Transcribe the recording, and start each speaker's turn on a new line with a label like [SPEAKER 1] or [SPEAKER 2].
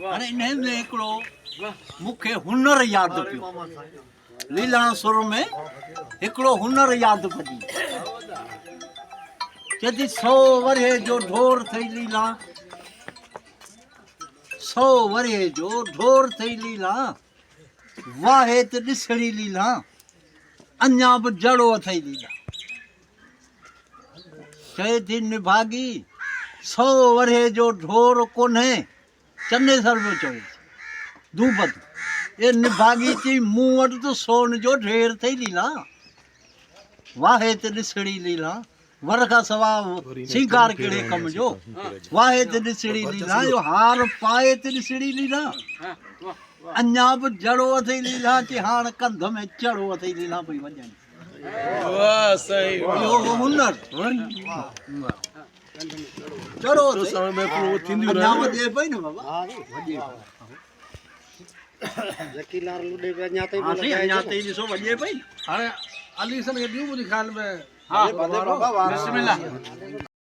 [SPEAKER 1] हाणे इन्हे में हिकिड़ो मूंखे हुनर यादि पियो लीलाण सुर में हिकिड़ो हुनर यादि पई चए 100 वरे जो ढोर थई लीला 100 वरे जो ढोर थई लीला वाहे त ॾिसणी लीला अञा बि जड़ो अथई लीला चए थी निभागी 100 वरे जो ढोर कोन्हे चन्नेसर में चवे धूपत ये निभागी थी मूं वटि तो सोन जो ढेर थई लीला वाहे त ॾिसणी लीला वर खां सवा सिंगार कहिड़े कम जो वाहे त ॾिसणी लीला जो हार पाए त ॾिसणी लीला अञा बि जड़ो अथई लीला कि हाणे कंध में चढ़ो अथई लीला पई वॼणी
[SPEAKER 2] वाह सही
[SPEAKER 1] इहो हुनर चढ़ो
[SPEAKER 2] तो समय में पूरो थींदी
[SPEAKER 1] अञा वॼे पई न बाबा
[SPEAKER 3] जकीलार लुडे पे अञा ताईं
[SPEAKER 1] अञा ताईं ॾिसो वॼे पई
[SPEAKER 2] हाणे अली सन के ॾियूं मुंहिंजे ख्याल में
[SPEAKER 1] हा बिस्मिल्लाह